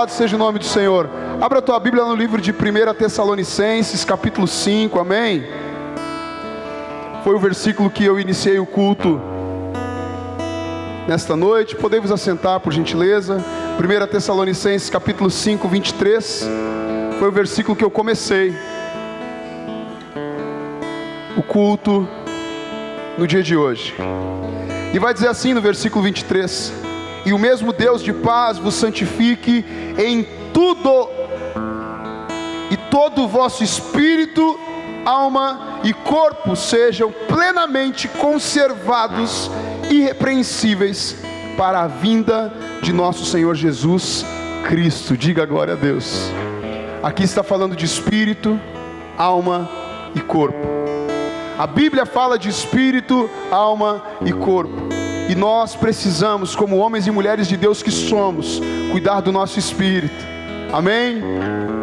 Louvado seja o nome do Senhor. Abra a tua Bíblia no livro de 1 Tessalonicenses, capítulo 5, amém? Foi o versículo que eu iniciei o culto nesta noite. Podemos assentar, por gentileza. 1 Tessalonicenses, capítulo 5, 23. Foi o versículo que eu comecei o culto no dia de hoje. E vai dizer assim no versículo 23: e o mesmo Deus de paz vos santifique em tudo, e todo o vosso espírito, alma e corpo sejam plenamente conservados, irrepreensíveis, para a vinda de nosso Senhor Jesus Cristo. Diga glória a Deus. Aqui está falando de espírito, alma e corpo. A Bíblia fala de espírito, alma e corpo. E nós precisamos, como homens e mulheres de Deus que somos, cuidar do nosso espírito. Amém?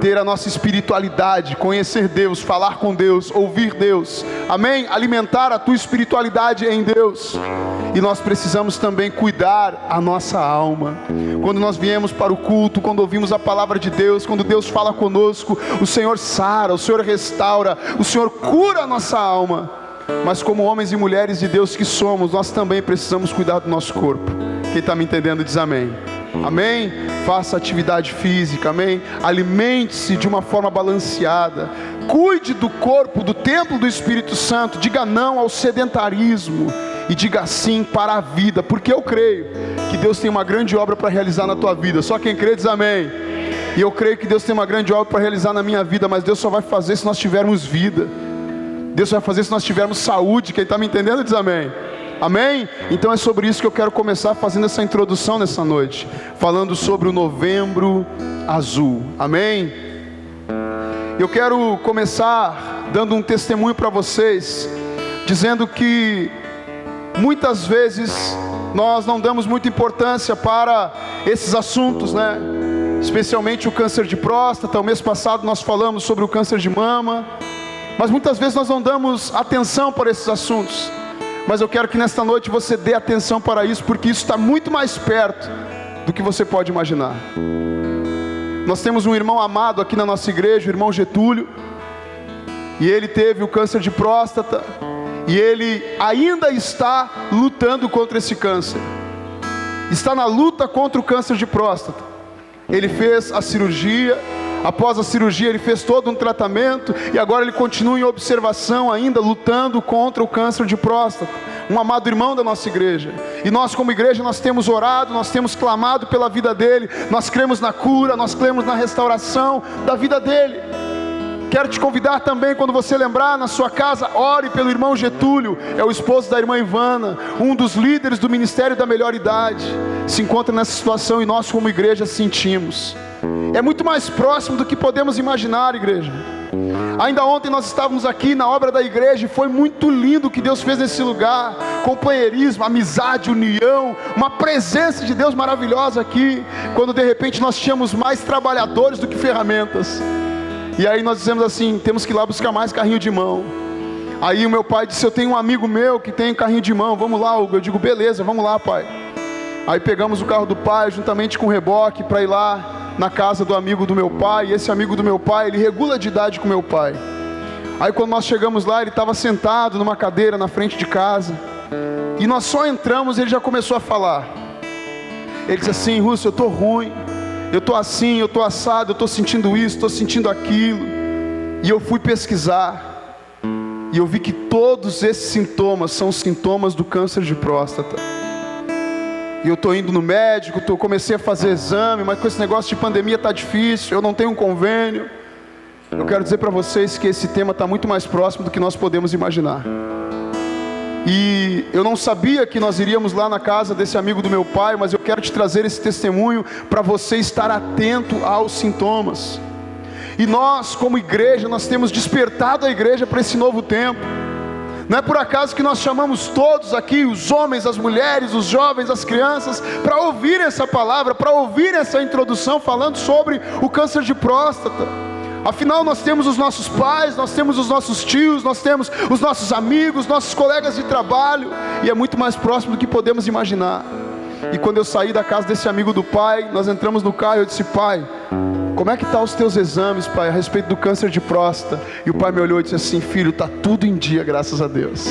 Ter a nossa espiritualidade, conhecer Deus, falar com Deus, ouvir Deus. Amém? Alimentar a tua espiritualidade em Deus. E nós precisamos também cuidar a nossa alma. Quando nós viemos para o culto, quando ouvimos a palavra de Deus, quando Deus fala conosco, o Senhor sara, o Senhor restaura, o Senhor cura a nossa alma. Mas como homens e mulheres de Deus que somos, nós também precisamos cuidar do nosso corpo. Quem está me entendendo diz amém. Amém? Faça atividade física, amém? Alimente-se de uma forma balanceada. Cuide do corpo, do templo do Espírito Santo. Diga não ao sedentarismo e diga sim para a vida, porque eu creio que Deus tem uma grande obra para realizar na tua vida. Só quem crê diz amém. E eu creio que Deus tem uma grande obra para realizar na minha vida, mas Deus só vai fazer se nós tivermos vida. Deus vai fazer se nós tivermos saúde. Quem está me entendendo diz amém. Amém? Então é sobre isso que eu quero começar fazendo essa introdução nessa noite, falando sobre o Novembro Azul. Amém? Eu quero começar dando um testemunho para vocês, dizendo que muitas vezes nós não damos muita importância para esses assuntos, né? Especialmente o câncer de próstata. O mês passado nós falamos sobre o câncer de mama, mas muitas vezes nós não damos atenção para esses assuntos. Mas eu quero que nesta noite você dê atenção para isso, porque isso está muito mais perto do que você pode imaginar. Nós temos um irmão amado aqui na nossa igreja, o irmão Getúlio, e ele teve o câncer de próstata, e ele ainda está lutando contra esse câncer. Está na luta contra o câncer de próstata. Ele fez a cirurgia. Após a cirurgia ele fez todo um tratamento, e agora ele continua em observação ainda, lutando contra o câncer de próstata. Um amado irmão da nossa igreja. E nós como igreja, nós temos orado, nós temos clamado pela vida dele. Nós cremos na cura, nós cremos na restauração da vida dele. Quero te convidar também, quando você lembrar na sua casa, ore pelo irmão Getúlio. É o esposo da irmã Ivana, um dos líderes do Ministério da Melhor Idade. Se encontra nessa situação e nós como igreja sentimos. É muito mais próximo do que podemos imaginar, igreja. Ainda ontem nós estávamos aqui na obra da igreja, e foi muito lindo o que Deus fez nesse lugar. Companheirismo, amizade, união, uma presença de Deus maravilhosa aqui. Quando de repente nós tínhamos mais trabalhadores do que ferramentas. E aí nós dizemos assim, temos que ir lá buscar mais carrinho de mão. Aí o meu pai disse, eu tenho um amigo meu que tem carrinho de mão, vamos lá, Hugo. Eu digo, beleza, vamos lá, pai. Aí pegamos o carro do pai, juntamente com o reboque, para ir lá na casa do amigo do meu pai. E esse amigo do meu pai, ele regula de idade com meu pai. Aí quando nós chegamos lá, ele estava sentado numa cadeira na frente de casa. E nós só entramos e ele já começou a falar. Ele disse assim, Russo, eu estou ruim. Eu estou assim, eu estou assado, eu estou sentindo isso, estou sentindo aquilo. E eu fui pesquisar. E eu vi que todos esses sintomas são sintomas do câncer de próstata. E eu estou indo no médico, comecei a fazer exame, mas com esse negócio de pandemia está difícil, eu não tenho um convênio. Eu quero dizer para vocês que esse tema está muito mais próximo do que nós podemos imaginar. E eu não sabia que nós iríamos lá na casa desse amigo do meu pai, mas eu quero te trazer esse testemunho para você estar atento aos sintomas. E nós, como igreja, nós temos despertado a igreja para esse novo tempo. Não é por acaso que nós chamamos todos aqui, os homens, as mulheres, os jovens, as crianças, para ouvir essa palavra, para ouvir essa introdução falando sobre o câncer de próstata. Afinal, nós temos os nossos pais, nós temos os nossos tios, nós temos os nossos amigos, nossos colegas de trabalho, e é muito mais próximo do que podemos imaginar. E quando eu saí da casa desse amigo do pai, nós entramos no carro e eu disse: pai, como é que estão os teus exames, pai, a respeito do câncer de próstata? E o pai me olhou e disse assim: filho, está tudo em dia, graças a Deus.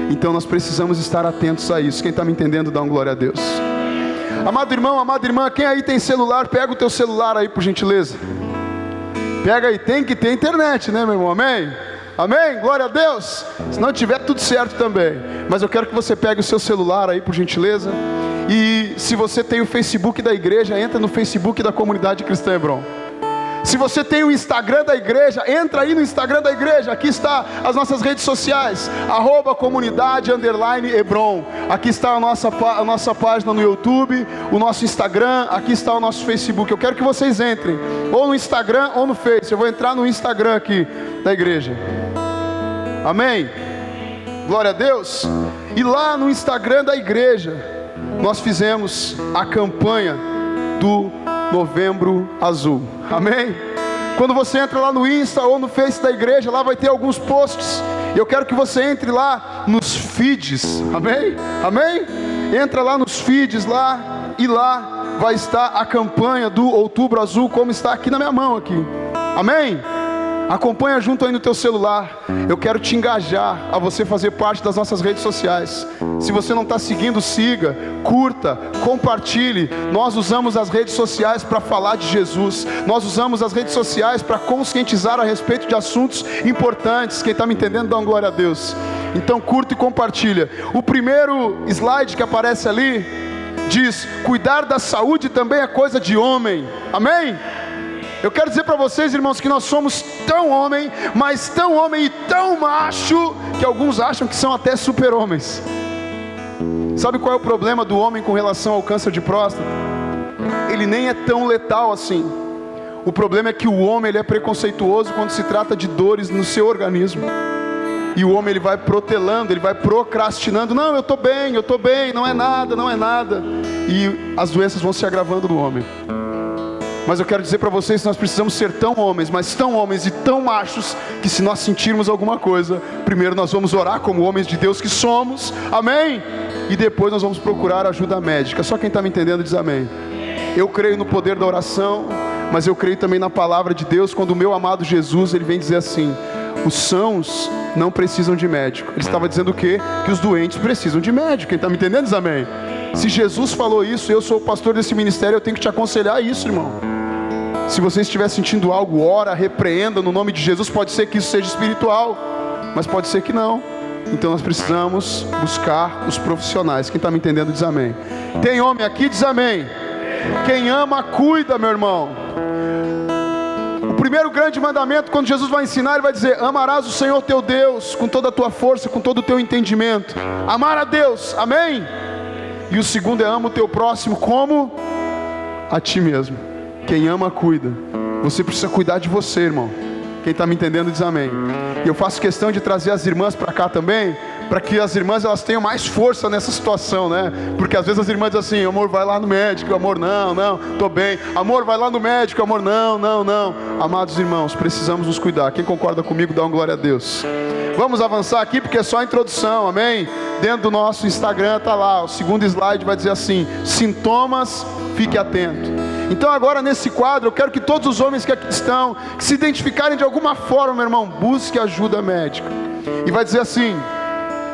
Então nós precisamos estar atentos a isso. Quem está me entendendo, dá um glória a Deus. Amado irmão, amada irmã, quem aí tem celular, pega o teu celular aí, por gentileza. Pega aí, tem que ter internet, né, meu irmão? Amém? Amém? Glória a Deus. Se não tiver, tudo certo também. Mas eu quero que você pegue o seu celular aí, por gentileza. E se você tem o Facebook da igreja, entra no Facebook da Comunidade Cristã Hebron. Se você tem o Instagram da igreja, entra aí no Instagram da igreja. Aqui está as nossas redes sociais, @comunidade_Hebron. Aqui está a nossa página no YouTube, o nosso Instagram, aqui está o nosso Facebook. Eu quero que vocês entrem, ou no Instagram ou no Face. Eu vou entrar no Instagram aqui da igreja. Amém? Glória a Deus. E lá no Instagram da igreja, nós fizemos a campanha do Novembro Azul. Amém? Quando você entra lá no Insta ou no Face da igreja, lá vai ter alguns posts. Eu quero que você entre lá nos feeds. Amém? Amém? Entra lá nos feeds lá, e lá vai estar a campanha do Outubro Azul, como está aqui na minha mão aqui. Amém? Acompanha junto aí no teu celular. Eu quero te engajar a você fazer parte das nossas redes sociais. Se você não está seguindo, siga, curta, compartilhe. Nós usamos as redes sociais para falar de Jesus. Nós usamos as redes sociais para conscientizar a respeito de assuntos importantes. Quem está me entendendo, dá uma glória a Deus. Então curta e compartilha. O primeiro slide que aparece ali diz: cuidar da saúde também é coisa de homem. Amém? Eu quero dizer para vocês, irmãos, que nós somos tão homem, mas tão homem e tão macho, que alguns acham que são até super-homens. Sabe qual é o problema do homem com relação ao câncer de próstata? Ele nem é tão letal assim. O problema é que o homem, ele é preconceituoso quando se trata de dores no seu organismo. E o homem, ele vai protelando, ele vai procrastinando. Não, eu estou bem, não é nada, não é nada. E as doenças vão se agravando no homem. Mas eu quero dizer para vocês que nós precisamos ser tão homens, mas tão homens e tão machos, que se nós sentirmos alguma coisa, primeiro nós vamos orar como homens de Deus que somos, amém? E depois nós vamos procurar ajuda médica. Só quem está me entendendo diz amém. Eu creio no poder da oração, mas eu creio também na palavra de Deus, quando o meu amado Jesus, ele vem dizer assim: os sãos não precisam de médico. Ele estava dizendo o quê? Que os doentes precisam de médico. Quem está me entendendo diz amém. Se Jesus falou isso, eu sou o pastor desse ministério, eu tenho que te aconselhar isso, irmão. Se você estiver sentindo algo, ora, repreenda no nome de Jesus. Pode ser que isso seja espiritual, mas pode ser que não. Então nós precisamos buscar os profissionais. Quem está me entendendo diz amém. Tem homem aqui, diz amém. Quem ama, cuida, meu irmão. O primeiro grande mandamento, quando Jesus vai ensinar, ele vai dizer: amarás o Senhor teu Deus com toda a tua força, com todo o teu entendimento. Amar a Deus, amém? E o segundo é: ama o teu próximo como a ti mesmo. Quem ama, cuida. Você precisa cuidar de você, irmão. Quem está me entendendo diz amém. E eu faço questão de trazer as irmãs para cá também, para que as irmãs, elas tenham mais força nessa situação, né? Porque às vezes as irmãs dizem assim: amor, vai lá no médico. Amor, não, estou bem. Amor, vai lá no médico. Amor, não. Amados irmãos, precisamos nos cuidar. Quem concorda comigo, dá uma glória a Deus. Vamos avançar aqui, porque é só a introdução, amém? Dentro do nosso Instagram está lá, o segundo slide vai dizer assim: sintomas, fique atento. Então agora nesse quadro, eu quero que todos os homens que aqui estão, que se identificarem de alguma forma, meu irmão, busque ajuda médica. E vai dizer assim: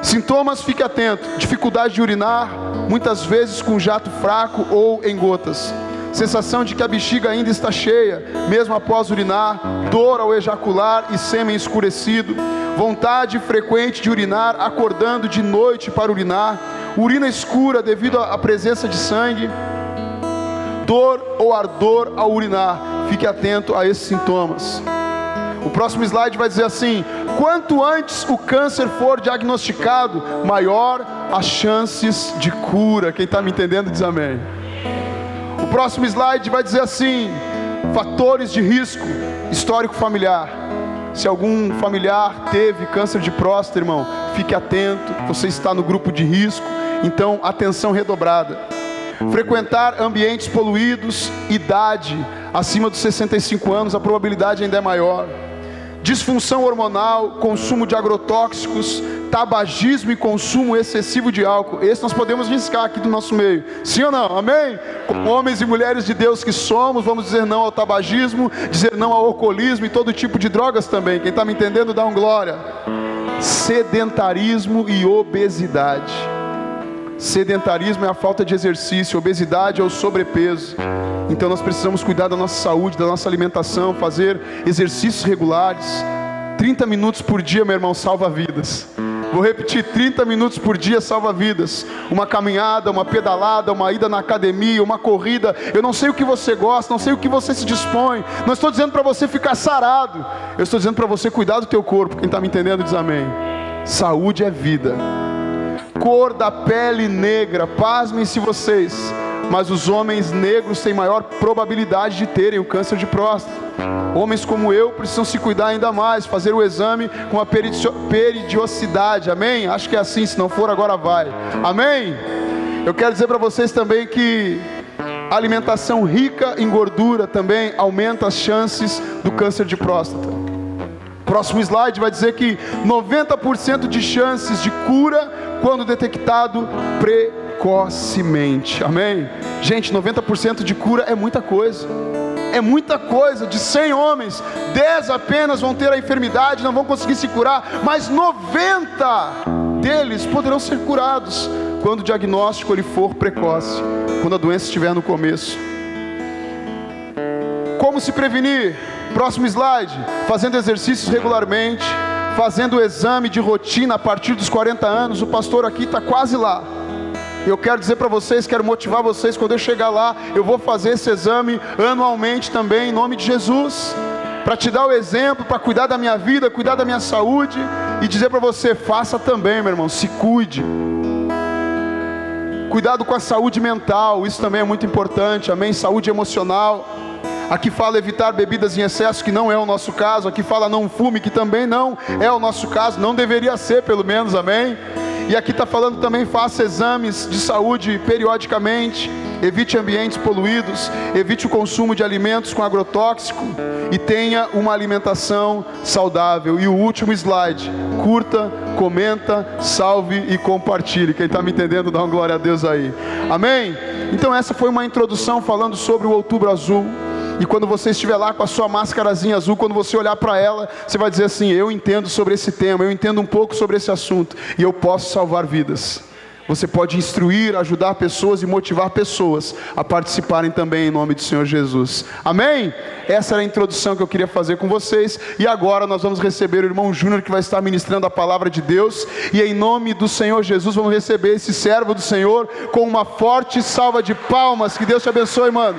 sintomas, fique atento. Dificuldade de urinar, muitas vezes com jato fraco ou em gotas. Sensação de que a bexiga ainda está cheia, mesmo após urinar. Dor ao ejacular e sêmen escurecido. Vontade frequente de urinar, acordando de noite para urinar. Urina escura devido à presença de sangue. Dor ou ardor ao urinar. Fique atento a esses sintomas. O próximo slide vai dizer assim: quanto antes o câncer for diagnosticado, maior as chances de cura. Quem está me entendendo diz amém. O próximo slide vai dizer assim: fatores de risco, histórico familiar. Se algum familiar teve câncer de próstata, irmão, fique atento, você está no grupo de risco, então atenção redobrada. Frequentar ambientes poluídos, idade, acima dos 65 anos, a probabilidade ainda é maior. Disfunção hormonal, consumo de agrotóxicos, tabagismo e consumo excessivo de álcool. Esse nós podemos riscar aqui do nosso meio, sim ou não? Amém? Como homens e mulheres de Deus que somos, vamos dizer não ao tabagismo, dizer não ao alcoolismo e todo tipo de drogas também. Quem está me entendendo, dá um glória. Sedentarismo e obesidade. Sedentarismo é a falta de exercício, obesidade é o sobrepeso. Então nós precisamos cuidar da nossa saúde, da nossa alimentação, fazer exercícios regulares. 30 minutos por dia, meu irmão, salva vidas. Vou repetir, 30 minutos por dia salva vidas. Uma caminhada, uma pedalada, uma ida na academia, uma corrida. Eu não sei o que você gosta, não sei o que você se dispõe. Não estou dizendo para você ficar sarado. Eu estou dizendo para você cuidar do teu corpo. Quem está me entendendo diz amém. Saúde é vida. Cor da pele negra, pasmem-se vocês, mas os homens negros têm maior probabilidade de terem o câncer de próstata. Homens como eu precisam se cuidar ainda mais, fazer o exame com a periodicidade, amém? Acho que é assim, se não for agora vai, amém? Eu quero dizer para vocês também que a alimentação rica em gordura também aumenta as chances do câncer de próstata. Próximo slide vai dizer que 90% de chances de cura quando detectado precocemente, amém? Gente, 90% de cura é muita coisa. É muita coisa. De 100 homens, 10 apenas vão ter a enfermidade, não vão conseguir se curar, mas 90 deles poderão ser curados quando o diagnóstico ele for precoce, quando a doença estiver no começo. Como se prevenir? Próximo slide. Fazendo exercícios regularmente, fazendo o exame de rotina a partir dos 40 anos. O pastor aqui está quase lá. Eu quero dizer para vocês, quero motivar vocês, quando eu chegar lá, eu vou fazer esse exame anualmente também, em nome de Jesus, para te dar o exemplo, para cuidar da minha vida, cuidar da minha saúde, e dizer para você, faça também, meu irmão, se cuide. Cuidado com a saúde mental, isso também é muito importante, amém? Saúde emocional. Aqui fala evitar bebidas em excesso, que não é o nosso caso. Aqui fala não fume, que também não é o nosso caso, não deveria ser pelo menos, amém? E aqui está falando também, faça exames de saúde periodicamente, evite ambientes poluídos, evite o consumo de alimentos com agrotóxico e tenha uma alimentação saudável. E o último slide, curta, comenta, salve e compartilhe. Quem está me entendendo, dá uma glória a Deus aí, amém? Então essa foi uma introdução falando sobre o Outubro Azul. E quando você estiver lá com a sua máscarazinha azul, quando você olhar para ela, você vai dizer assim, eu entendo sobre esse tema, eu entendo um pouco sobre esse assunto, e eu posso salvar vidas. Você pode instruir, ajudar pessoas e motivar pessoas a participarem também em nome do Senhor Jesus. Amém? Essa era a introdução que eu queria fazer com vocês. E agora nós vamos receber o irmão Júnior, que vai estar ministrando a palavra de Deus. E em nome do Senhor Jesus, vamos receber esse servo do Senhor com uma forte salva de palmas. Que Deus te abençoe, mano.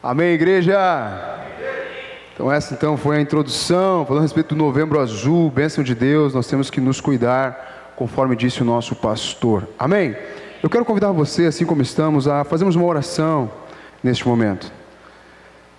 Amém, igreja? Então essa foi a introdução, falando a respeito do Novembro Azul, bênção de Deus. Nós temos que nos cuidar, conforme disse o nosso pastor. Amém? Eu quero convidar você, assim como estamos, a fazermos uma oração neste momento.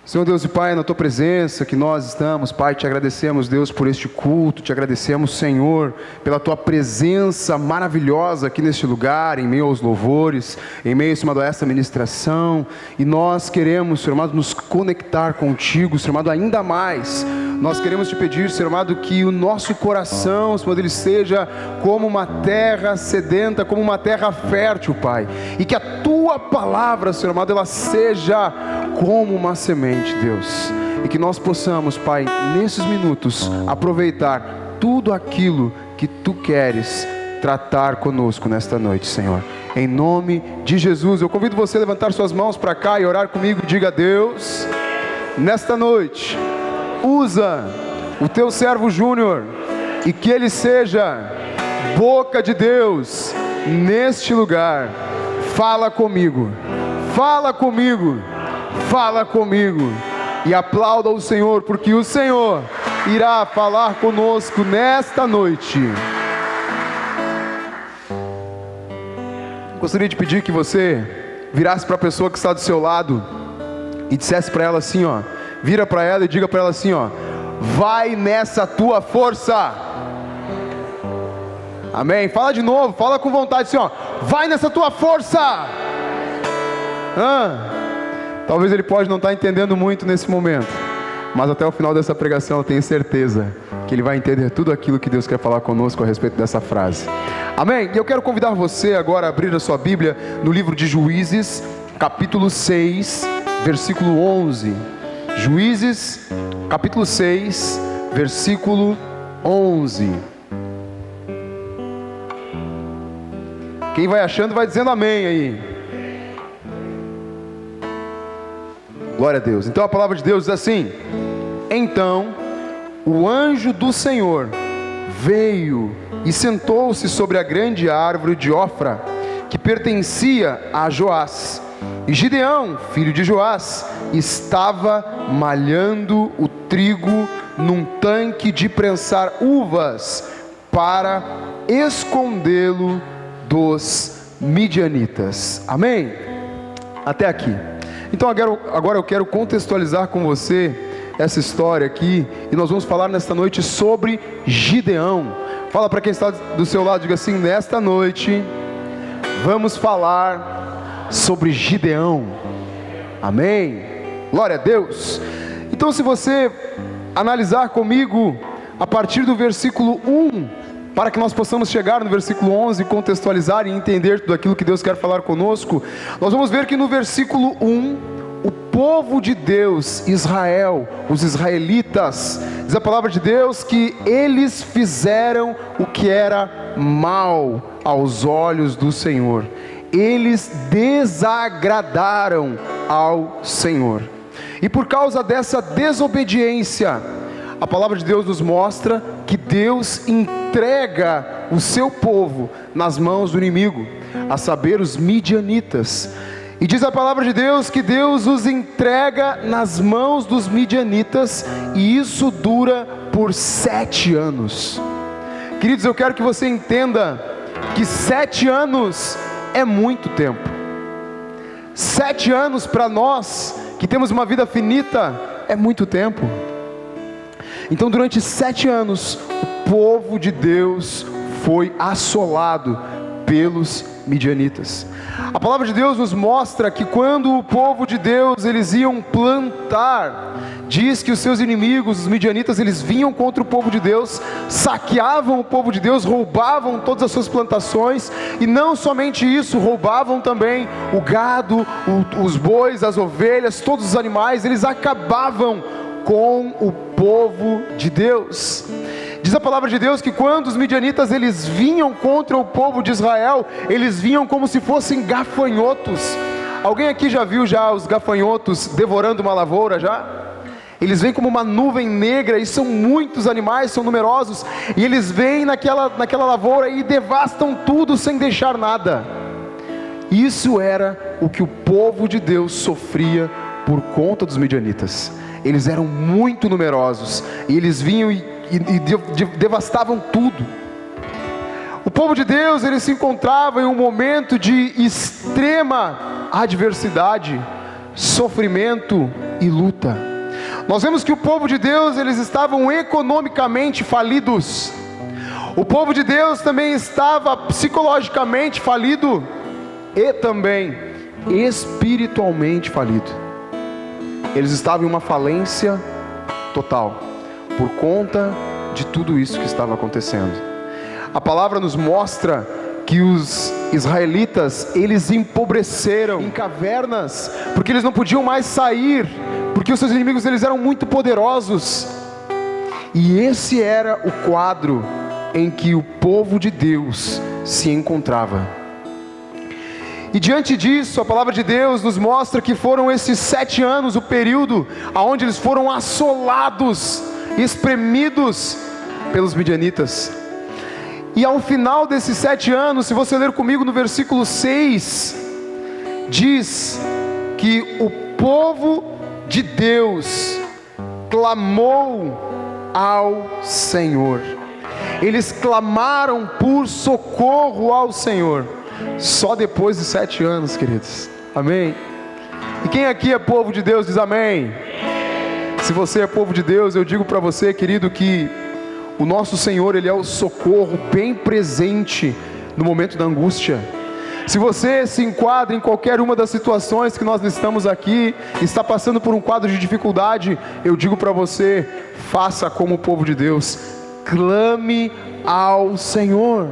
Senhor Deus e Pai, na Tua presença que nós estamos, Pai, te agradecemos, Deus, por este culto, te agradecemos, Senhor, pela Tua presença maravilhosa aqui neste lugar, em meio aos louvores, em meio, Senhor amado, a essa ministração, e nós queremos, Senhor amado, nos conectar contigo, Senhor amado, ainda mais. Nós queremos te pedir, Senhor amado, que o nosso coração, Senhor amado, ele seja como uma terra sedenta, como uma terra fértil, Pai, e que a Tua palavra, Senhor amado, ela seja como uma semente, Deus, e que nós possamos, Pai, nesses minutos, aproveitar tudo aquilo que Tu queres tratar conosco nesta noite, Senhor, em nome de Jesus. Eu convido você a levantar suas mãos para cá e orar comigo. Diga: Deus, nesta noite, usa o Teu servo Júnior, e que ele seja boca de Deus neste lugar. Fala comigo, fala comigo, fala comigo, e aplauda o Senhor, porque o Senhor irá falar conosco nesta noite. Gostaria de pedir que você virasse para a pessoa que está do seu lado e dissesse para ela assim, ó, vira para ela e diga para ela assim, ó, vai nessa tua força. Amém? Fala de novo, fala com vontade assim, ó, vai nessa tua força. Talvez ele pode não estar entendendo muito nesse momento, mas até o final dessa pregação eu tenho certeza que ele vai entender tudo aquilo que Deus quer falar conosco a respeito dessa frase. Amém? E eu quero convidar você agora a abrir a sua Bíblia no livro de Juízes, capítulo 6, versículo 11. Juízes, capítulo 6, versículo 11. Quem vai achando vai dizendo amém aí. Glória a Deus. Então a palavra de Deus diz assim: então o anjo do Senhor veio e sentou-se sobre a grande árvore de Ofra, que pertencia a Joás. E Gideão, filho de Joás, estava malhando o trigo num tanque de prensar uvas para escondê-lo dos midianitas. Amém? Até aqui. Então agora eu quero contextualizar com você essa história aqui, e nós vamos falar nesta noite sobre Gideão. Fala para quem está do seu lado, diga assim: nesta noite vamos falar sobre Gideão. Amém? Glória a Deus. Então, se você analisar comigo a partir do versículo 1, para que nós possamos chegar no versículo 11 e contextualizar e entender tudo aquilo que Deus quer falar conosco, nós vamos ver que no versículo 1, o povo de Deus, Israel, os israelitas, diz a palavra de Deus que eles fizeram o que era mal aos olhos do Senhor. Eles desagradaram ao Senhor. E por causa dessa desobediência, a palavra de Deus nos mostra que Deus entrega o seu povo nas mãos do inimigo, a saber, os midianitas. E diz a palavra de Deus que Deus os entrega nas mãos dos midianitas, e isso dura por 7 anos. Queridos, eu quero que você entenda que 7 anos é muito tempo. 7 anos para nós, que temos uma vida finita, é muito tempo. Então durante 7 anos, o povo de Deus foi assolado pelos midianitas. A palavra de Deus nos mostra que quando o povo de Deus, eles iam plantar, diz que os seus inimigos, os midianitas, eles vinham contra o povo de Deus, saqueavam o povo de Deus, roubavam todas as suas plantações, e não somente isso, roubavam também o gado, os bois, as ovelhas, todos os animais. Eles acabavam com o povo de Deus. Diz a palavra de Deus que quando os midianitas eles vinham contra o povo de Israel, eles vinham como se fossem gafanhotos. Alguém aqui já viu os gafanhotos devorando uma lavoura já? Eles vêm como uma nuvem negra, e são muitos animais, são numerosos, e eles vêm naquela lavoura e devastam tudo sem deixar nada. Isso era o que o povo de Deus sofria por conta dos midianitas. Eles eram muito numerosos, e eles vinham e devastavam tudo. O povo de Deus, ele se encontrava em um momento de extrema adversidade, sofrimento e luta. Nós vemos que o povo de Deus, eles estavam economicamente falidos. O povo de Deus também estava psicologicamente falido e também espiritualmente falido. Eles estavam em uma falência total por conta de tudo isso que estava acontecendo. A palavra nos mostra que os israelitas, eles empobreceram em cavernas, porque eles não podiam mais sair, porque os seus inimigos eles eram muito poderosos. E esse era o quadro em que o povo de Deus se encontrava. E diante disso, a palavra de Deus nos mostra que foram esses 7 anos, o período onde eles foram assolados, espremidos pelos midianitas. E ao final desses 7 anos, se você ler comigo no versículo 6, diz que o povo de Deus clamou ao Senhor. Eles clamaram por socorro ao Senhor, só depois de 7 anos, queridos. Amém? E quem aqui é povo de Deus, diz amém. Se você é povo de Deus, eu digo para você, querido, que o nosso Senhor, Ele é o socorro bem presente no momento da angústia. Se você se enquadra em qualquer uma das situações que nós listamos aqui, está passando por um quadro de dificuldade, eu digo para você, faça como o povo de Deus, clame ao Senhor.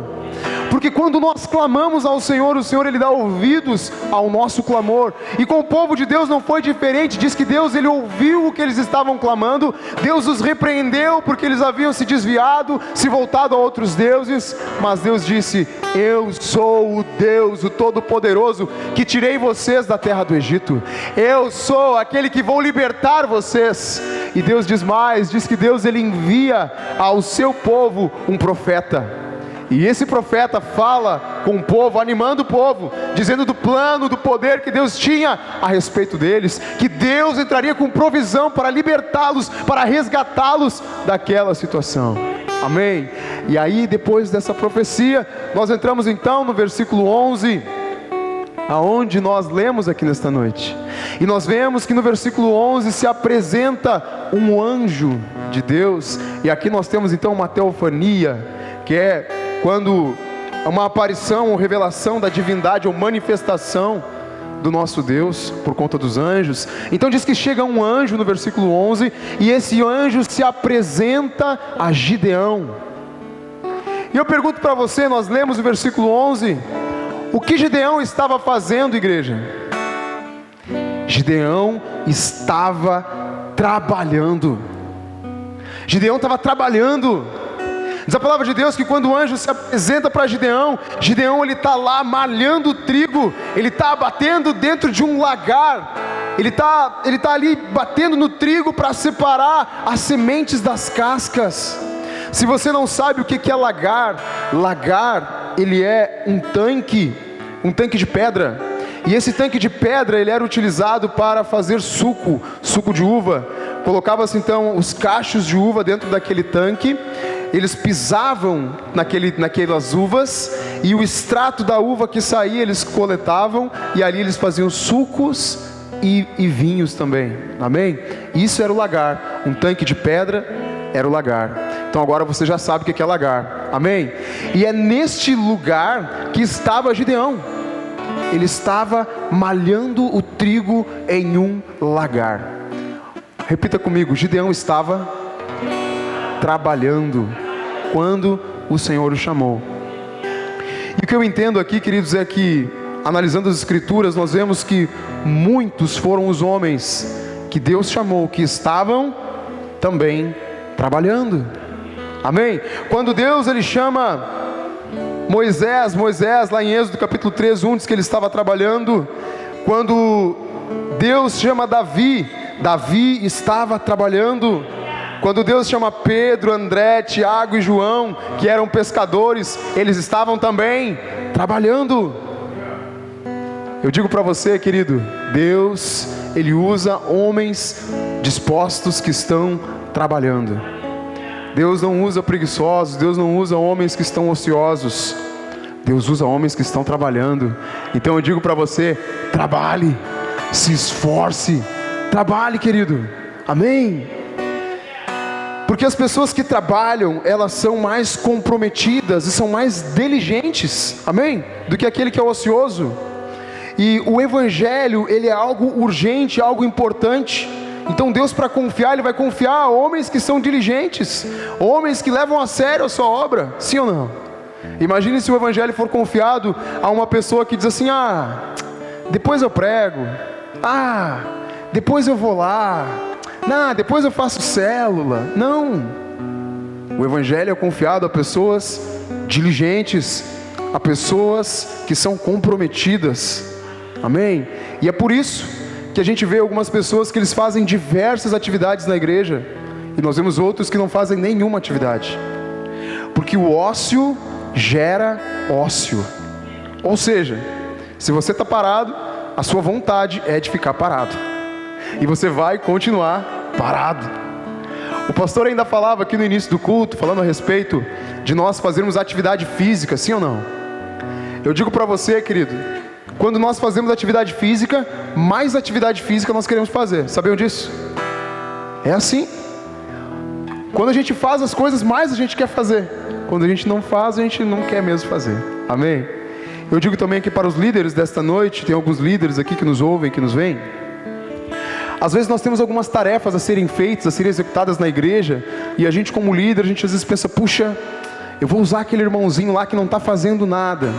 Porque quando nós clamamos ao Senhor, o Senhor Ele dá ouvidos ao nosso clamor. E com o povo de Deus não foi diferente. Diz que Deus Ele ouviu o que eles estavam clamando. Deus os repreendeu porque eles haviam se desviado, se voltado a outros deuses. Mas Deus disse: eu sou o Deus, o Todo-Poderoso, que tirei vocês da terra do Egito. Eu sou aquele que vou libertar vocês. E Deus diz mais, diz que Deus Ele envia ao seu povo um profeta. E esse profeta fala com o povo, animando o povo, dizendo do plano, do poder que Deus tinha a respeito deles, que Deus entraria com provisão para libertá-los, para resgatá-los daquela situação. Amém? E aí, depois dessa profecia, nós entramos então no versículo 11, aonde nós lemos aqui nesta noite. E nós vemos que no versículo 11 se apresenta um anjo de Deus. E aqui nós temos então uma teofania, que é quando uma aparição ou revelação da divindade ou manifestação do nosso Deus por conta dos anjos. Então diz que chega um anjo no versículo 11, e esse anjo se apresenta a Gideão. E eu pergunto para você, nós lemos o versículo 11, o que Gideão estava fazendo, igreja? Gideão estava trabalhando. Gideão estava trabalhando. Diz a palavra de Deus que quando o anjo se apresenta para Gideão, Gideão ele está lá malhando trigo, ele está batendo dentro de um lagar, ele tá ali batendo no trigo para separar as sementes das cascas. Se você não sabe o que é lagar, ele é um tanque de pedra, e esse tanque de pedra ele era utilizado para fazer suco de uva. Colocava-se então os cachos de uva dentro daquele tanque. Eles pisavam naquelas uvas, e o extrato da uva que saía eles coletavam, e ali eles faziam sucos e vinhos também. Amém? Isso era o lagar. Um tanque de pedra era o lagar. Então agora você já sabe o que é lagar. Amém? E é neste lugar que estava Gideão. Ele estava malhando o trigo em um lagar. Repita comigo: Gideão estava trabalhando quando o Senhor o chamou. E o que eu entendo aqui, queridos, é que, analisando as Escrituras, nós vemos que muitos foram os homens que Deus chamou, que estavam também trabalhando. Amém? Quando Deus ele chama Moisés, lá em Êxodo capítulo 3, 1, diz que ele estava trabalhando. Quando Deus chama Davi estava trabalhando. Quando Deus chama Pedro, André, Tiago e João, que eram pescadores, eles estavam também trabalhando. Eu digo para você, querido, Deus, Ele usa homens dispostos que estão trabalhando. Deus não usa preguiçosos, Deus não usa homens que estão ociosos. Deus usa homens que estão trabalhando. Então eu digo para você, trabalhe, se esforce, trabalhe, querido. Amém? Porque as pessoas que trabalham, elas são mais comprometidas e são mais diligentes, amém? Do que aquele que é ocioso. E o Evangelho, ele é algo urgente, algo importante. Então Deus, para confiar, Ele vai confiar a homens que são diligentes, homens que levam a sério a sua obra, sim ou não? Imagine se o Evangelho for confiado a uma pessoa que diz assim: depois eu prego, depois eu vou lá, depois eu faço célula. Não, o Evangelho é confiado a pessoas diligentes, a pessoas que são comprometidas, amém? E é por isso que a gente vê algumas pessoas que eles fazem diversas atividades na igreja, e nós vemos outros que não fazem nenhuma atividade, porque o ócio gera ócio. Ou seja, se você está parado, a sua vontade é de ficar parado, e você vai continuar parado. O pastor ainda falava aqui no início do culto, falando a respeito de nós fazermos atividade física, sim ou não? Eu digo para você, querido, quando nós fazemos atividade física, mais atividade física nós queremos fazer. Sabiam disso? É assim. Quando a gente faz as coisas, mais a gente quer fazer. Quando a gente não faz, a gente não quer mesmo fazer. Amém? Eu digo também aqui para os líderes desta noite, tem alguns líderes aqui que nos ouvem, que nos veem. Às vezes nós temos algumas tarefas a serem feitas, a serem executadas na igreja, e a gente como líder, a gente às vezes pensa, puxa, eu vou usar aquele irmãozinho lá que não está fazendo nada.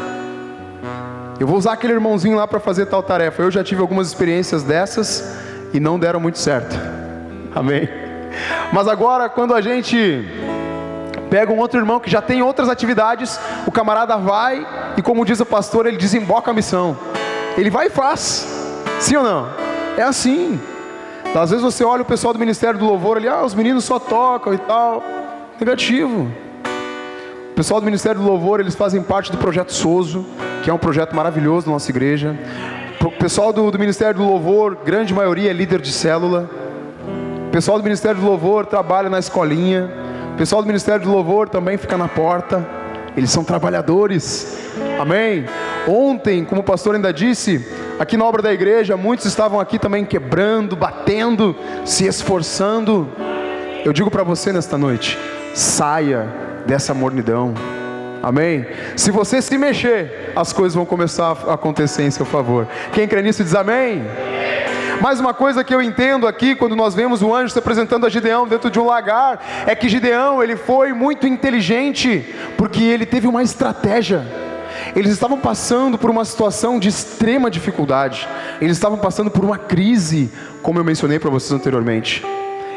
Eu vou usar aquele irmãozinho lá para fazer tal tarefa. Eu já tive algumas experiências dessas e não deram muito certo. Amém? Mas agora, quando a gente pega um outro irmão que já tem outras atividades, o camarada vai e, como diz o pastor, ele desemboca a missão. Ele vai e faz. Sim ou não? É assim. Às vezes você olha o pessoal do Ministério do Louvor ali, os meninos só tocam e tal. Negativo. O pessoal do Ministério do Louvor, eles fazem parte do Projeto Sozo, que é um projeto maravilhoso da nossa igreja. O pessoal do Ministério do Louvor, grande maioria é líder de célula. O pessoal do Ministério do Louvor trabalha na escolinha. O pessoal do Ministério do Louvor também fica na porta. Eles são trabalhadores. Amém? Ontem, como o pastor ainda disse, aqui na obra da igreja, muitos estavam aqui também quebrando, batendo, se esforçando. Eu digo para você nesta noite, saia dessa mornidão. Amém? Se você se mexer, as coisas vão começar a acontecer em seu favor. Quem crê nisso diz amém? Mais uma coisa que eu entendo aqui, quando nós vemos o anjo se apresentando a Gideão dentro de um lagar, é que Gideão, ele foi muito inteligente, porque ele teve uma estratégia. Eles estavam passando por uma situação de extrema dificuldade. Eles estavam passando por uma crise, como eu mencionei para vocês anteriormente.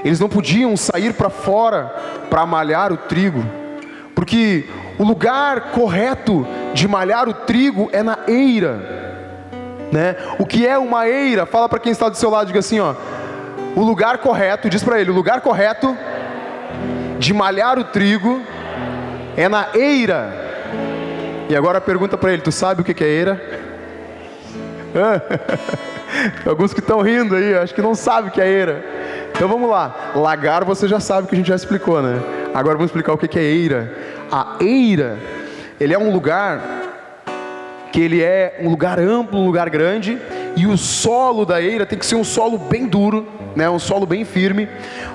Eles não podiam sair para fora para malhar o trigo, porque o lugar correto de malhar o trigo é na eira, né? O que é uma eira? Fala para quem está do seu lado, diga assim, o lugar correto, diz para ele, o lugar correto de malhar o trigo é na eira. E agora pergunta para ele, tu sabe o que é eira? Alguns que estão rindo aí, acho que não sabem o que é eira. Então vamos lá, lagar você já sabe, que a gente já explicou, né? Agora vamos explicar o que é eira. A eira, ele é um lugar que ele é um lugar amplo, um lugar grande, e o solo da eira tem que ser um solo bem duro, né? Um solo bem firme,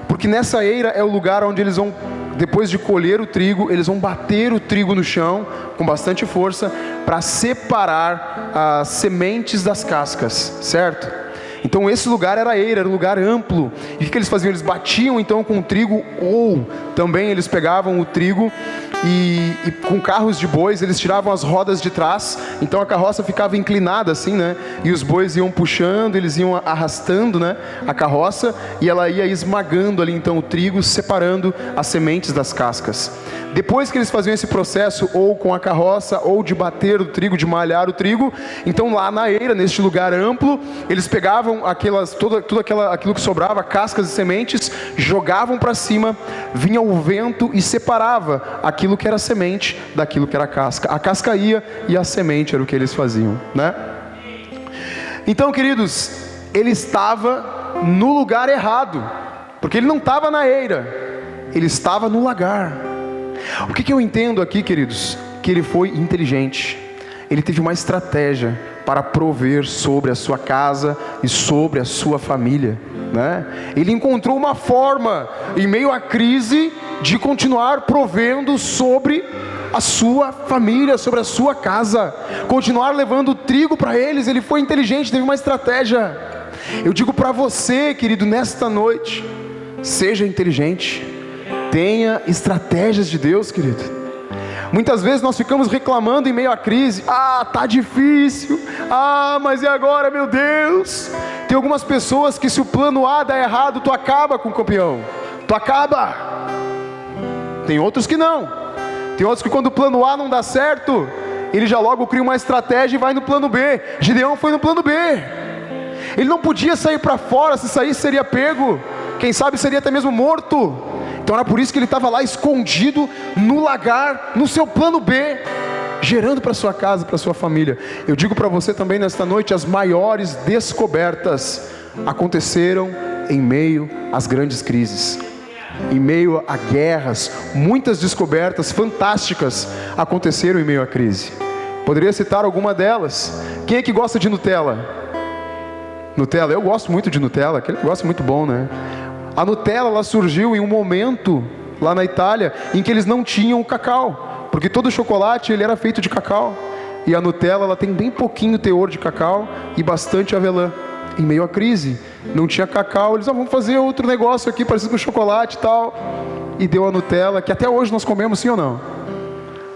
porque nessa eira é o lugar onde eles vão, depois de colher o trigo, eles vão bater o trigo no chão com bastante força para separar as sementes das cascas, certo? Então esse lugar era eira, era um lugar amplo. E o que eles faziam? Eles batiam então com o trigo, ou também eles pegavam o trigo e com carros de bois eles tiravam as rodas de trás. Então a carroça ficava inclinada assim, né? E os bois iam puxando, eles iam arrastando, né, a carroça, e ela ia esmagando ali então o trigo, separando as sementes das cascas. Depois que eles faziam esse processo, ou com a carroça, ou de bater o trigo, de malhar o trigo, então lá na eira, neste lugar amplo, eles pegavam aquilo que sobrava, cascas e sementes, jogavam para cima, vinha o vento e separava aquilo que era semente daquilo que era casca. A casca ia e a semente era o que eles faziam, né? Então, queridos, ele estava no lugar errado, porque ele não estava na eira, ele estava no lagar. O que eu entendo aqui, queridos? Que ele foi inteligente, ele teve uma estratégia para prover sobre a sua casa e sobre a sua família, né? Ele encontrou uma forma, em meio à crise, de continuar provendo sobre a sua família, sobre a sua casa, continuar levando trigo para eles. Ele foi inteligente, teve uma estratégia. Eu digo para você, querido, nesta noite, seja inteligente, tenha estratégias de Deus, querido. Muitas vezes nós ficamos reclamando em meio à crise, tá difícil, mas e agora, meu Deus? Tem algumas pessoas que, se o plano A dá errado, tu acaba com o campeão, tu acaba. Tem outros que não, tem outros que quando o plano A não dá certo, ele já logo cria uma estratégia e vai no plano B. Gideão foi no plano B, ele não podia sair para fora, se saísse seria pego, quem sabe seria até mesmo morto. Então era por isso que ele estava lá escondido no lagar, no seu plano B, gerando para sua casa, para sua família. Eu digo para você também nesta noite, as maiores descobertas aconteceram em meio às grandes crises, em meio a guerras. Muitas descobertas fantásticas aconteceram em meio à crise. Poderia citar alguma delas. Quem é que gosta de Nutella? Nutella, eu gosto muito de Nutella, aquele negócio muito bom, né? A Nutella, ela surgiu em um momento lá na Itália em que eles não tinham o cacau, porque todo o chocolate ele era feito de cacau. e a Nutella ela tem bem pouquinho teor de cacau e bastante avelã. Em meio à crise, não tinha cacau, eles vamos fazer outro negócio aqui parecido com chocolate e tal, e deu a Nutella, que até hoje nós comemos, sim ou não?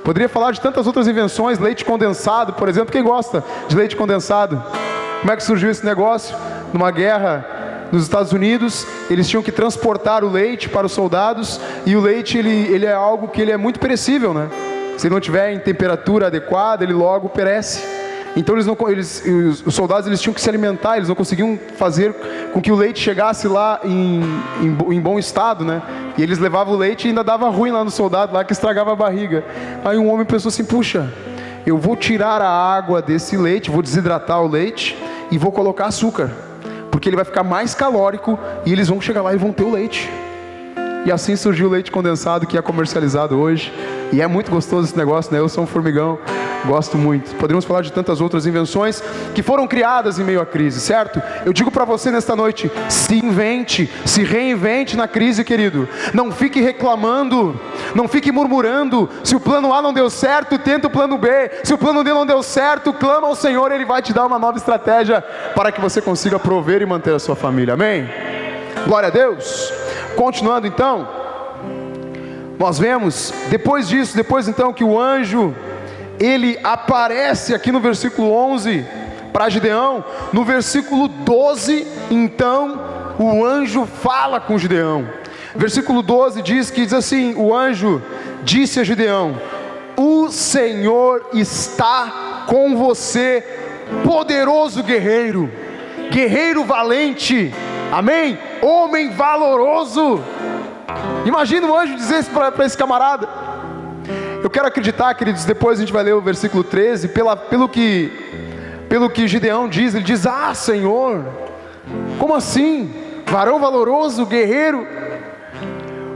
Poderia falar de tantas outras invenções, leite condensado, por exemplo. Quem gosta de leite condensado? Como é que surgiu esse negócio? Numa guerra nos Estados Unidos, eles tinham que transportar o leite para os soldados, e o leite ele é algo que ele é muito perecível, né? Se ele não tiver em temperatura adequada, ele logo perece. Então os soldados eles tinham que se alimentar, eles não conseguiam fazer com que o leite chegasse lá em bom estado, né? E eles levavam o leite e ainda dava ruim lá no soldado, lá que estragava a barriga. Aí um homem pensou assim, puxa, eu vou tirar a água desse leite, vou desidratar o leite e vou colocar açúcar, porque ele vai ficar mais calórico e eles vão chegar lá e vão ter o leite. E assim surgiu o leite condensado, que é comercializado hoje. E é muito gostoso esse negócio, né? Eu sou um formigão, gosto muito. Poderíamos falar de tantas outras invenções que foram criadas em meio à crise, certo? Eu digo para você nesta noite, se invente, se reinvente na crise, querido. Não fique reclamando, não fique murmurando. Se o plano A não deu certo, tenta o plano B. Se o plano D não deu certo, clama ao Senhor, Ele vai te dar uma nova estratégia para que você consiga prover e manter a sua família. Amém? Glória a Deus. Continuando então, nós vemos, depois disso, então que o anjo, ele aparece aqui no versículo 11, para Gideão. No versículo 12, então, o anjo fala com Gideão. Versículo 12 diz assim, o anjo disse a Gideão, o Senhor está com você, poderoso guerreiro, guerreiro valente, amém? Homem valoroso. Imagina o anjo dizer isso para esse camarada. Eu quero acreditar, queridos, depois a gente vai ler o versículo 13, pelo que Gideão diz, ele diz, ah, Senhor, como assim? Varão valoroso, guerreiro?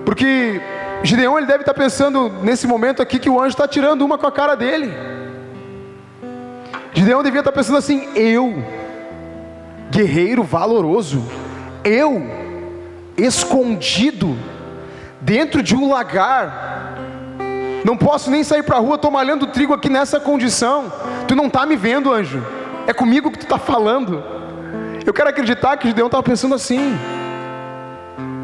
Porque Gideão, ele deve estar pensando nesse momento aqui que o anjo está tirando uma com a cara dele. Gideão devia estar pensando assim, eu, guerreiro valoroso, eu, escondido dentro de um lagar, não posso nem sair para a rua, estou malhando trigo aqui nessa condição, tu não está me vendo, anjo, é comigo que tu está falando. Eu quero acreditar que Gideão estava pensando assim,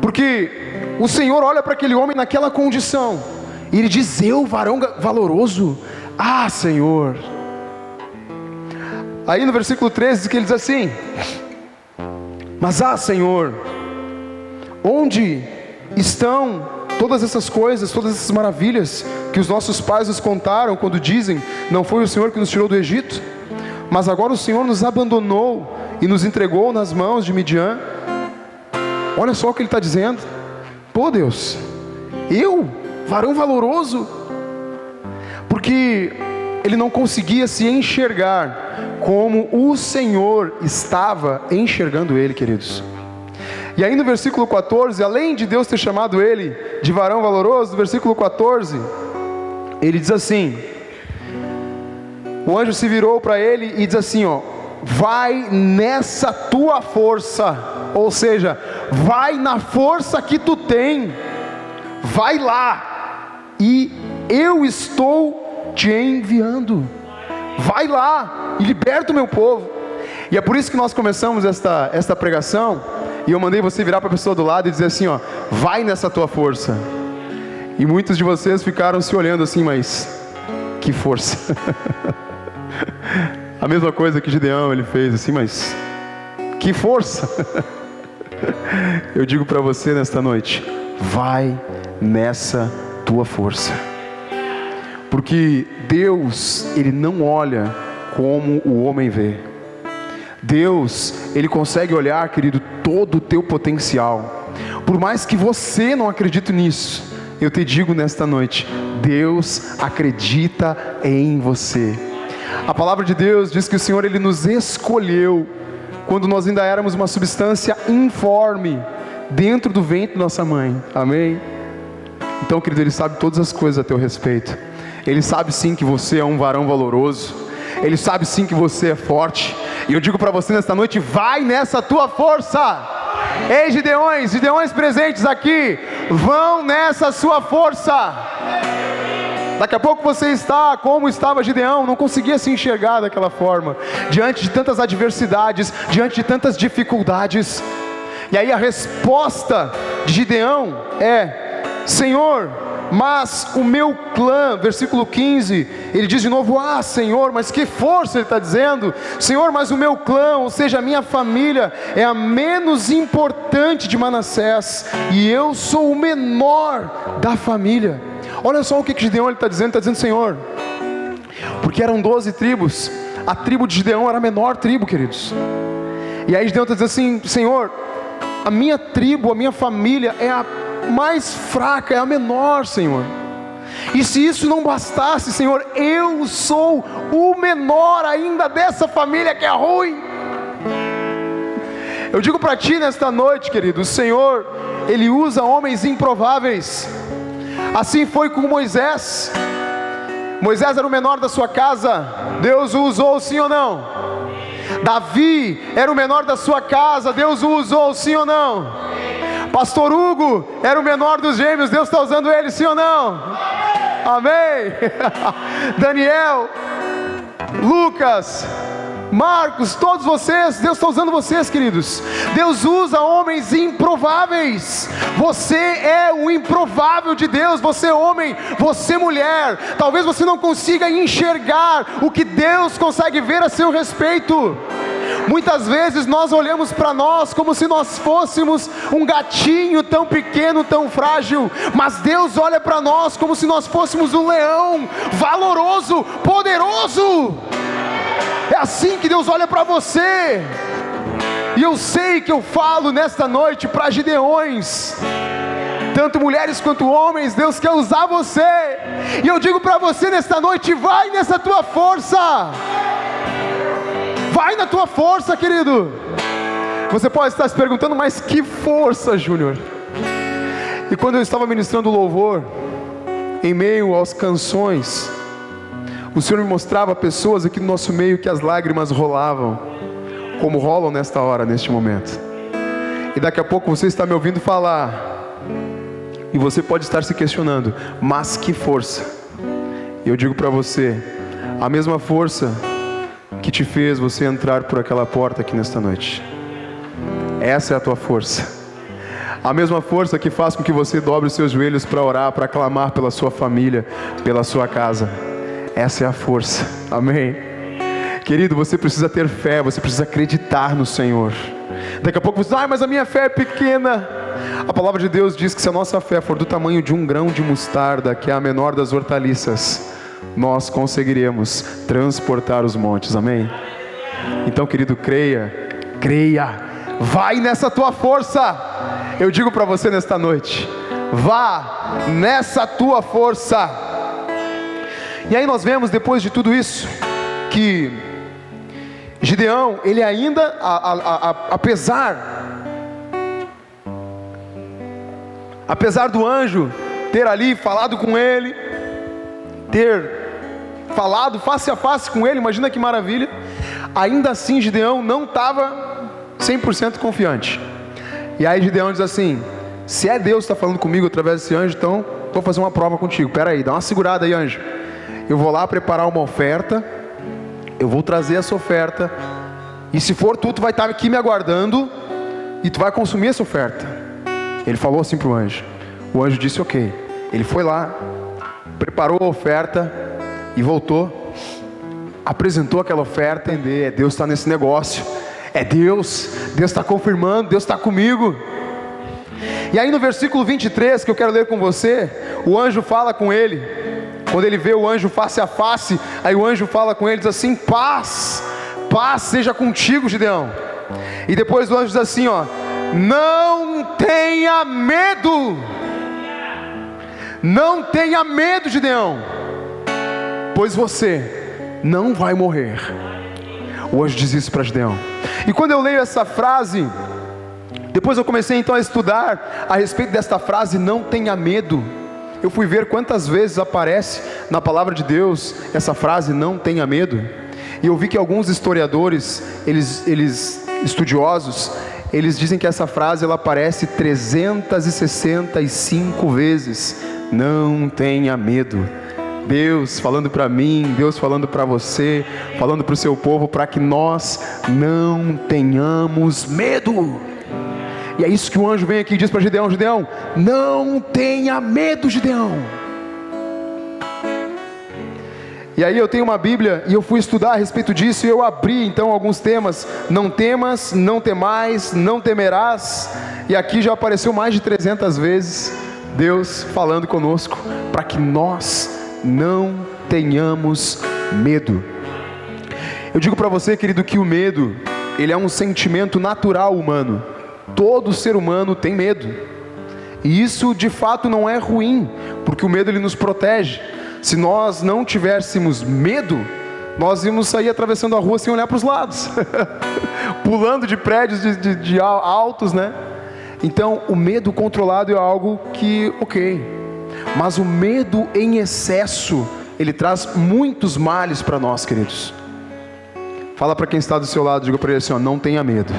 porque o Senhor olha para aquele homem naquela condição, e ele diz, eu, varão valoroso, ah, Senhor. Aí no versículo 13 que ele diz assim, mas ah, Senhor, onde estão todas essas coisas, todas essas maravilhas que os nossos pais nos contaram quando dizem, não foi o Senhor que nos tirou do Egito, mas agora o Senhor nos abandonou e nos entregou nas mãos de Midian? Olha só o que ele está dizendo. Pô, Deus, eu, varão valoroso, porque ele não conseguia se enxergar como o Senhor estava enxergando ele, queridos. E aí no versículo 14, além de Deus ter chamado ele de varão valoroso, no versículo 14, ele diz assim, o anjo se virou para ele e diz assim, ó, vai nessa tua força, ou seja, vai na força que tu tem, vai lá, e eu estou te enviando, vai lá e liberta o meu povo. E é por isso que nós começamos esta pregação, e eu mandei você virar para a pessoa do lado e dizer assim, ó, vai nessa tua força. E muitos de vocês ficaram se olhando assim, mas que força. A mesma coisa que Gideão ele fez assim, mas que força. Eu digo para você nesta noite, vai nessa tua força. Porque Deus, Ele não olha como o homem vê. Deus, Ele consegue olhar, querido, todo o teu potencial. Por mais que você não acredite nisso, eu te digo nesta noite, Deus acredita em você. A palavra de Deus diz que o Senhor, Ele nos escolheu quando nós ainda éramos uma substância informe dentro do ventre da nossa mãe. Amém? Então, querido, Ele sabe todas as coisas a teu respeito. Ele sabe sim que você é um varão valoroso. Ele sabe sim que você é forte. E eu digo para você nesta noite, vai nessa tua força. Ei, Gideões presentes aqui, vão nessa sua força. Daqui a pouco você está como estava Gideão, não conseguia se enxergar daquela forma, diante de tantas adversidades, diante de tantas dificuldades. E aí a resposta de Gideão é: Senhor, mas o meu clã, versículo 15, ele diz de novo: ah, Senhor, mas que força ele está dizendo, Senhor, mas o meu clã, ou seja, a minha família, é a menos importante de Manassés, e eu sou o menor da família. Olha só o que Gideão está dizendo, Senhor, porque eram 12 tribos, a tribo de Gideão era a menor tribo, queridos. E aí Gideão está dizendo assim: Senhor, a minha tribo, a minha família é a mais fraca, é a menor, Senhor. E se isso não bastasse, Senhor, eu sou o menor ainda dessa família que é ruim. Eu digo para ti nesta noite, querido, o Senhor, Ele usa homens improváveis. Assim foi com Moisés. Moisés era o menor da sua casa, Deus o usou, sim ou não? Davi era o menor da sua casa, Deus o usou, sim ou não? Pastor Hugo era o menor dos gêmeos, Deus está usando ele, sim ou não? Amém. Daniel, Lucas, Marcos, todos vocês, Deus está usando vocês, queridos. Deus usa homens improváveis. Você é o improvável de Deus. Você homem, você mulher. Talvez você não consiga enxergar o que Deus consegue ver a seu respeito. Muitas vezes nós olhamos para nós como se nós fôssemos um gatinho tão pequeno, tão frágil, mas Deus olha para nós como se nós fôssemos um leão valoroso, poderoso. É assim que Deus olha para você. E eu sei que eu falo nesta noite para Gideões, tanto mulheres quanto homens. Deus quer usar você. E eu digo para você nesta noite: vai nessa tua força. Vai na tua força, querido. Você pode estar se perguntando: mas que força, Júnior? E quando eu estava ministrando louvor, em meio às canções, o Senhor me mostrava pessoas aqui no nosso meio que as lágrimas rolavam, como rolam nesta hora, neste momento. E daqui a pouco você está me ouvindo falar, e você pode estar se questionando: mas que força? E eu digo para você: a mesma força que te fez você entrar por aquela porta aqui nesta noite, essa é a tua força. A mesma força que faz com que você dobre os seus joelhos para orar, para clamar pela sua família, pela sua casa, essa é a força. Amém? Querido, você precisa ter fé, você precisa acreditar no Senhor. Daqui a pouco você diz: mas a minha fé é pequena. A palavra de Deus diz que se a nossa fé for do tamanho de um grão de mostarda, que é a menor das hortaliças, nós conseguiremos transportar os montes. Amém? Então, querido, creia, vai nessa tua força. Eu digo para você nesta noite: vá nessa tua força. E aí nós vemos, depois de tudo isso, que Gideão, ele ainda, apesar do anjo ter ali falado com ele, ter falado face a face com ele, imagina que maravilha, ainda assim Gideão não estava 100% confiante. E aí Gideão diz assim: se é Deus que está falando comigo através desse anjo, então vou fazer uma prova contigo. Espera aí, dá uma segurada aí, anjo. Eu vou lá preparar uma oferta, eu vou trazer essa oferta, e se for tu vai estar aqui me aguardando, e tu vai consumir essa oferta. Ele falou assim para o anjo. O anjo disse ok. Ele foi lá, preparou a oferta e voltou, apresentou aquela oferta. Deus está nesse negócio, é Deus está confirmando, Deus está comigo. E aí no versículo 23, que eu quero ler com você, o anjo fala com ele. Quando ele vê o anjo face a face, aí o anjo fala com ele, diz assim: paz seja contigo, Gideão. E depois o anjo diz assim, não tenha medo. Não tenha medo, Gideão, pois você não vai morrer. O anjo diz isso para Gideão. E quando eu leio essa frase, depois eu comecei então a estudar a respeito desta frase, não tenha medo. Eu fui ver quantas vezes aparece na palavra de Deus essa frase, não tenha medo. E eu vi que alguns historiadores, estudiosos, eles dizem que essa frase ela aparece 365 vezes. Não tenha medo, Deus falando para mim, Deus falando para você, falando para o seu povo, para que nós não tenhamos medo. E é isso que o anjo vem aqui e diz para Gideão: Gideão, não tenha medo, Gideão. E aí eu tenho uma Bíblia e eu fui estudar a respeito disso, e eu abri então alguns temas: não temas, não temais, não temerás. E aqui já apareceu mais de 300 vezes Deus falando conosco para que nós não tenhamos medo. Eu digo para você, querido, que o medo, ele é um sentimento natural humano. Todo ser humano tem medo, e isso de fato não é ruim, porque o medo ele nos protege. Se nós não tivéssemos medo, nós íamos sair atravessando a rua sem olhar para os lados, pulando de prédios de altos, né? Então o medo controlado é algo que, ok, mas o medo em excesso, ele traz muitos males para nós, queridos. Fala para quem está do seu lado, diga para ele assim, ó, não tenha medo.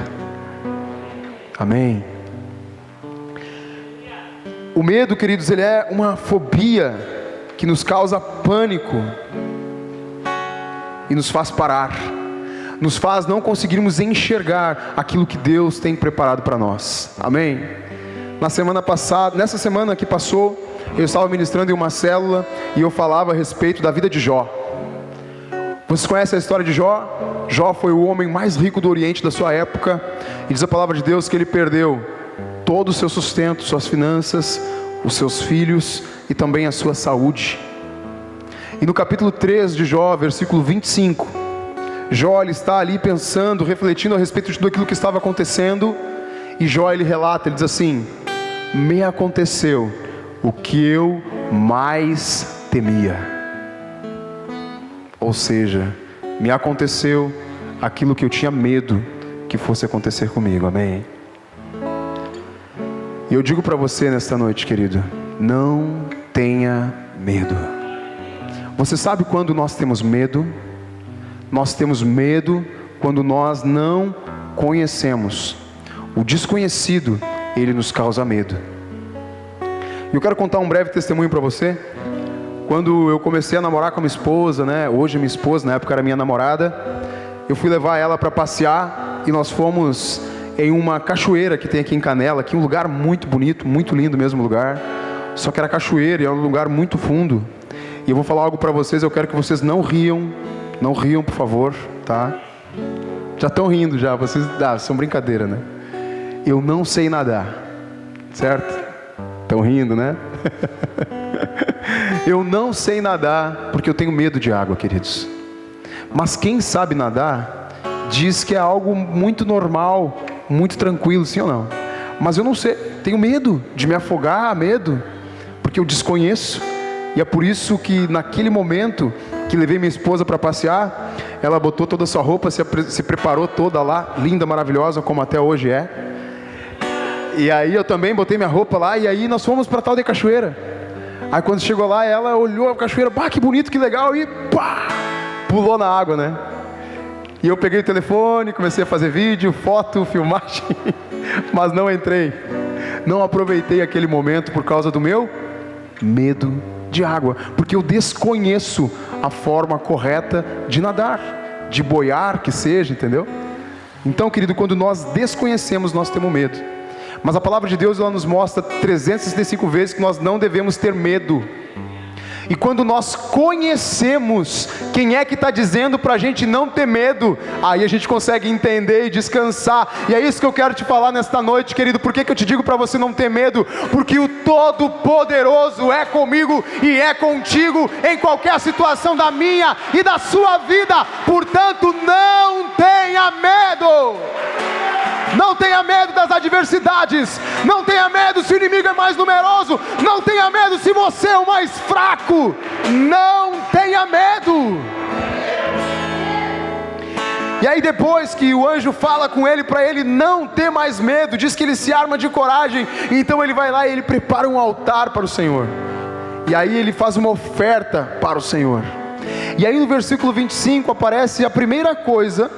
Amém. O medo, queridos, ele é uma fobia que nos causa pânico e nos faz parar, nos faz não conseguirmos enxergar aquilo que Deus tem preparado para nós. Amém? Na semana passada, nessa semana que passou, eu estava ministrando em uma célula e eu falava a respeito da vida de Jó. Vocês conhecem a história de Jó? Jó foi o homem mais rico do Oriente da sua época, e diz a palavra de Deus que ele perdeu todo o seu sustento, suas finanças, os seus filhos e também a sua saúde. E no capítulo 3 de Jó, versículo 25, Jó ele está ali pensando, refletindo a respeito de tudo aquilo que estava acontecendo, e Jó ele relata, ele diz assim: me aconteceu o que eu mais temia. Ou seja, me aconteceu aquilo que eu tinha medo que fosse acontecer comigo. Amém? E eu digo para você nesta noite, querido, não tenha medo. Você sabe quando nós temos medo? Nós temos medo quando nós não conhecemos. O desconhecido, ele nos causa medo. E eu quero contar um breve testemunho para você. Quando eu comecei a namorar com a minha esposa, né? Hoje minha esposa, na época era minha namorada, eu fui levar ela para passear e nós fomos em uma cachoeira que tem aqui em Canela, aqui um lugar muito bonito, muito lindo mesmo lugar, só que era cachoeira e era um lugar muito fundo. E eu vou falar algo para vocês, eu quero que vocês não riam, por favor, tá? Já estão rindo já, vocês, são brincadeira, né? Eu não sei nadar, certo? Estão rindo, né? Eu não sei nadar porque eu tenho medo de água, queridos. Mas quem sabe nadar diz que é algo muito normal, muito tranquilo, sim ou não? Mas eu não sei, tenho medo de me afogar, medo, porque eu desconheço. E é por isso que naquele momento que levei minha esposa para passear, ela botou toda a sua roupa, se preparou toda lá, linda, maravilhosa, como até hoje é. E aí eu também botei minha roupa lá, e aí nós fomos para tal de cachoeira. Aí quando chegou lá, ela olhou a cachoeira, pá, que bonito, que legal, e pá, pulou na água, né? E eu peguei o telefone, comecei a fazer vídeo, foto, filmagem, mas não entrei. Não aproveitei aquele momento por causa do meu medo de água, porque eu desconheço a forma correta de nadar, de boiar, que seja, entendeu? Então, querido, quando nós desconhecemos, nós temos medo. Mas a palavra de Deus, ela nos mostra 365 vezes que nós não devemos ter medo. E quando nós conhecemos quem é que está dizendo para a gente não ter medo, aí a gente consegue entender e descansar. E é isso que eu quero te falar nesta noite, querido. Por que eu te digo para você não ter medo? Porque o Todo-Poderoso é comigo e é contigo em qualquer situação da minha e da sua vida. Portanto, não tenha medo. Não tenha medo das adversidades. Não tenha medo se o inimigo é mais numeroso. Não tenha medo se você é o mais fraco. Não tenha medo. E aí depois que o anjo fala com ele para ele não ter mais medo, diz que ele se arma de coragem. Então ele vai lá e ele prepara um altar para o Senhor. E aí ele faz uma oferta para o Senhor. E aí no versículo 25 aparece a primeira coisa.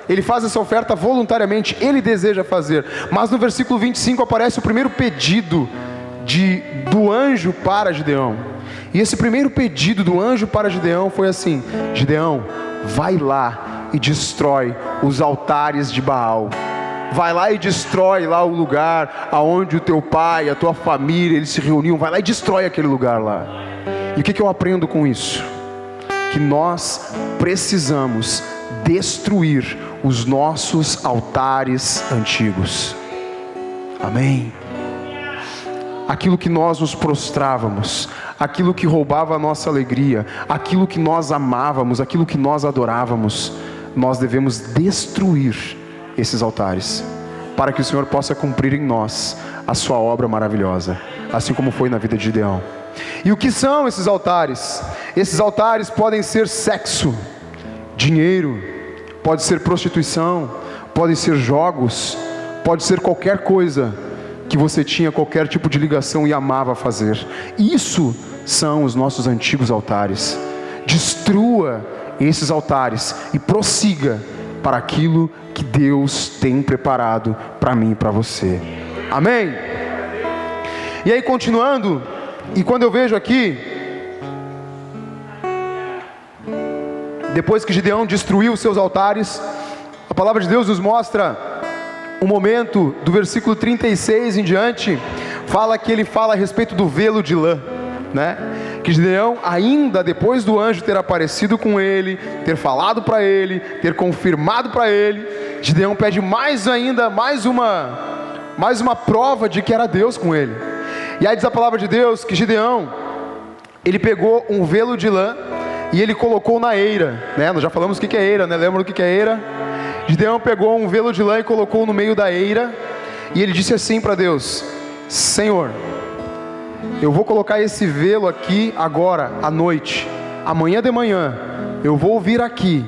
Ele faz essa oferta voluntariamente, ele deseja fazer. Mas no versículo 25 aparece o primeiro pedido do anjo para Gideão. E esse primeiro pedido do anjo para Gideão foi assim: Gideão, vai lá e destrói os altares de Baal. Vai lá e destrói lá o lugar aonde o teu pai, a tua família, eles se reuniam. Vai lá e destrói aquele lugar lá. E o que eu aprendo com isso? Que nós precisamos destruir os nossos altares antigos. Amém? Aquilo que nós nos prostrávamos, aquilo que roubava a nossa alegria, aquilo que nós amávamos, aquilo que nós adorávamos, nós devemos destruir esses altares, para que o Senhor possa cumprir em nós a sua obra maravilhosa, assim como foi na vida de Gideão. E o que são esses altares? Esses altares podem ser sexo, dinheiro, pode ser prostituição, podem ser jogos, pode ser qualquer coisa que você tinha qualquer tipo de ligação e amava fazer. Isso são os nossos antigos altares. Destrua esses altares e prossiga para aquilo que Deus tem preparado para mim e para você. Amém? E aí, continuando, e quando eu vejo aqui, depois que Gideão destruiu os seus altares, a palavra de Deus nos mostra um momento do versículo 36 em diante, fala que ele fala a respeito do velo de lã, né? Que Gideão, ainda depois do anjo ter aparecido com ele, ter falado para ele, ter confirmado para ele, Gideão pede mais uma prova de que era Deus com ele. E aí diz a palavra de Deus que Gideão, ele pegou um velo de lã e ele colocou na eira, né? Nós já falamos o que é eira, né? Lembra do que é eira? Gideão pegou um velo de lã e colocou no meio da eira, e ele disse assim para Deus: Senhor, eu vou colocar esse velo aqui agora à noite, amanhã de manhã eu vou vir aqui,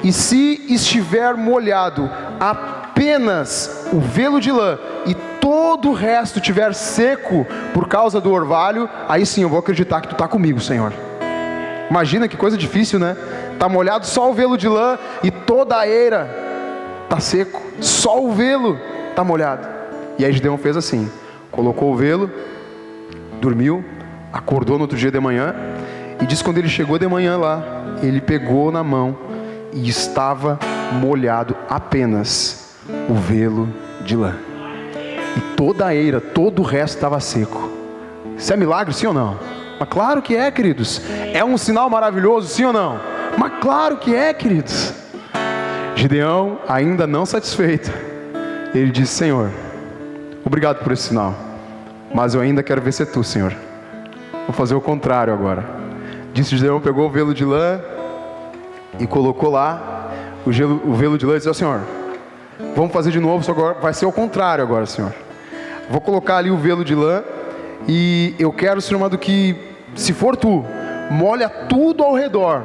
e se estiver molhado apenas o velo de lã e todo o resto estiver seco por causa do orvalho, aí sim eu vou acreditar que tu está comigo, Senhor. Imagina que coisa difícil, né? Está molhado só o velo de lã e toda a eira está seco, só o velo está molhado. E aí Gideão fez assim, colocou o velo, dormiu, acordou no outro dia de manhã, e diz que quando ele chegou de manhã lá, ele pegou na mão e estava molhado apenas o velo de lã, e toda a eira, todo o resto estava seco. Isso é milagre, sim ou não? Mas claro que é, queridos. É um sinal maravilhoso, sim ou não? Mas claro que é, queridos. Gideão, ainda não satisfeito, ele disse: Senhor, obrigado por esse sinal, mas eu ainda quero ver ser tu, Senhor. Vou fazer o contrário agora. Disse Gideão, pegou o velo de lã e colocou lá o velo de lã e disse: Senhor, vamos fazer de novo, só agora vai ser o contrário agora, Senhor. Vou colocar ali o velo de lã e eu quero, Senhor amado, que se for tu, molha tudo ao redor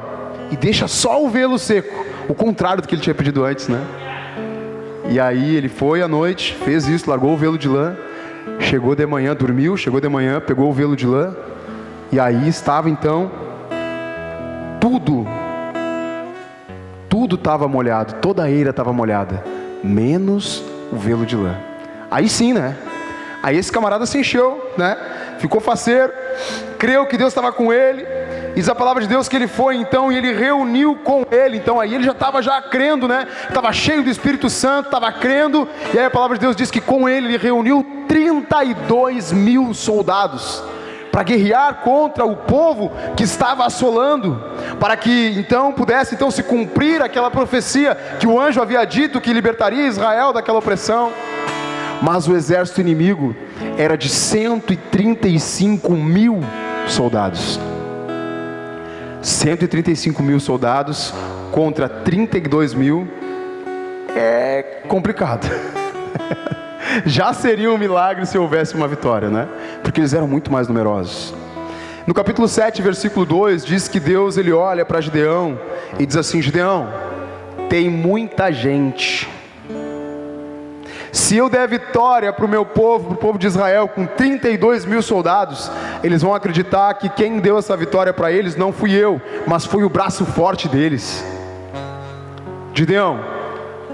e deixa só o velo seco. O contrário do que ele tinha pedido antes, né? E aí ele foi à noite, fez isso, largou o velo de lã, chegou de manhã, dormiu, chegou de manhã, pegou o velo de lã, e aí estava então, tudo estava molhado, toda a eira estava molhada, menos o velo de lã. Aí sim, né? Aí esse camarada se encheu, né? Ficou faceiro, creu que Deus estava com ele. Diz a palavra de Deus que ele foi então e ele reuniu com ele. Então aí ele já estava crendo, né? Estava cheio do Espírito Santo, estava crendo. E aí a palavra de Deus diz que com ele reuniu 32 mil soldados para guerrear contra o povo que estava assolando, para que então pudesse então se cumprir aquela profecia que o anjo havia dito que libertaria Israel daquela opressão. Mas o exército inimigo era de 135 mil soldados. 135 mil soldados contra 32 mil é complicado. Já seria um milagre se houvesse uma vitória, né? Porque eles eram muito mais numerosos. No capítulo 7, versículo 2, diz que Deus, ele olha para Gideão e diz assim: Gideão, tem muita gente. Se eu der vitória para o meu povo, para o povo de Israel, com 32 mil soldados, eles vão acreditar que quem deu essa vitória para eles não fui eu, mas foi o braço forte deles. Gideão,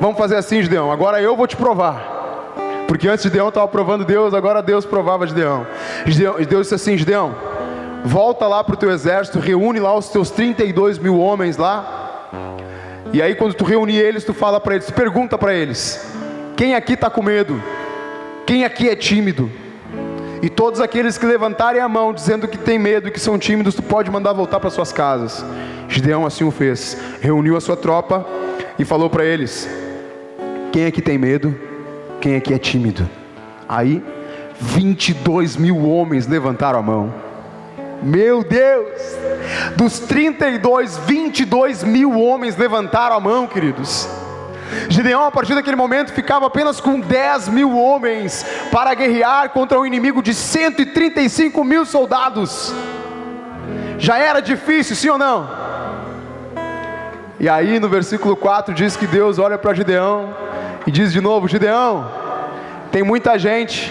vamos fazer assim, Gideão, agora eu vou te provar. Porque antes Gideão estava provando Deus, agora Deus provava Gideão. Deus disse assim: Gideão, volta lá para o teu exército, reúne lá os teus 32 mil homens lá, e aí quando tu reunir eles, tu fala para eles, tu pergunta para eles, quem aqui está com medo? Quem aqui é tímido? E todos aqueles que levantarem a mão dizendo que tem medo, que são tímidos, tu pode mandar voltar para suas casas. Gideão assim o fez, reuniu a sua tropa e falou para eles, quem aqui tem medo? Quem aqui é tímido? Aí 22 mil homens levantaram a mão. Meu Deus, dos 32, 22 mil homens levantaram a mão, queridos. Gideão, a partir daquele momento, ficava apenas com 10 mil homens para guerrear contra um inimigo de 135 mil soldados. Já era difícil, sim ou não? E aí no versículo 4 diz que Deus olha para Gideão e diz de novo, Gideão, tem muita gente,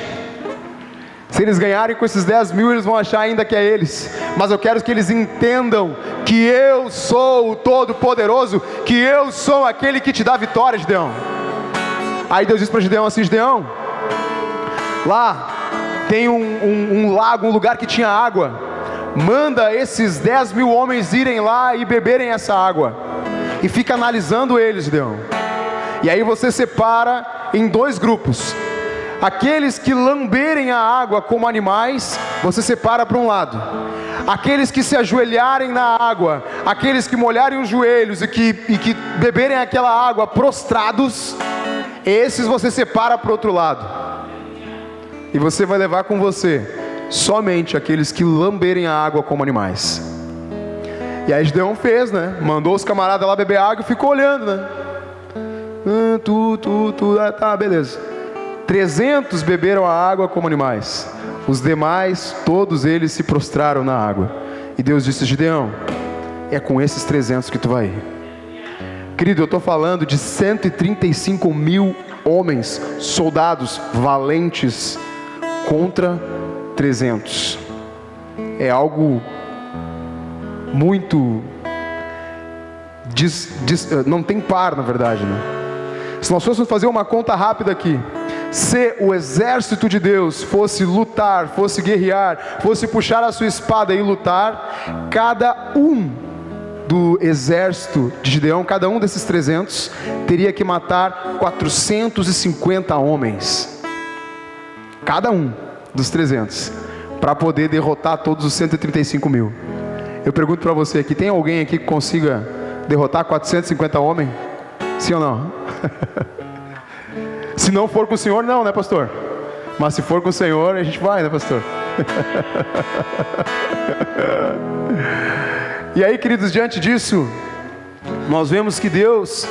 se eles ganharem com esses 10 mil, eles vão achar ainda que é eles, mas eu quero que eles entendam que eu sou o Todo-Poderoso, que eu sou aquele que te dá vitória, Gideão. Aí Deus diz para Gideão assim, Gideão, lá tem um lago, um lugar que tinha água, manda esses 10 mil homens irem lá e beberem essa água, e fica analisando eles, Gideão. E aí você separa em 2 grupos, aqueles que lamberem a água como animais, você separa para um lado. Aqueles que se ajoelharem na água, aqueles que molharem os joelhos e que beberem aquela água prostrados, esses você separa para o outro lado. E você vai levar com você somente aqueles que lamberem a água como animais. E aí Gideão fez, né? Mandou os camaradas lá beber água e ficou olhando, né? Tá, beleza. 300 beberam a água como animais, os demais, todos eles se prostraram na água. E Deus disse, Gideão, é com esses 300 que tu vai ir. Querido, eu estou falando de 135 mil homens, soldados valentes, contra 300. É algo muito, não tem par, na verdade, né? Se nós fôssemos fazer uma conta rápida aqui, se o exército de Deus fosse lutar, fosse guerrear, fosse puxar a sua espada e lutar, cada um do exército de Gideão, cada um desses 300, teria que matar 450 homens. Cada um dos 300, para poder derrotar todos os 135 mil. Eu pergunto para você aqui, tem alguém aqui que consiga derrotar 450 homens? Sim ou não? Se não for com o Senhor, não, né, pastor? Mas se for com o Senhor, a gente vai, né, pastor? E aí, queridos, diante disso, nós vemos que Deus,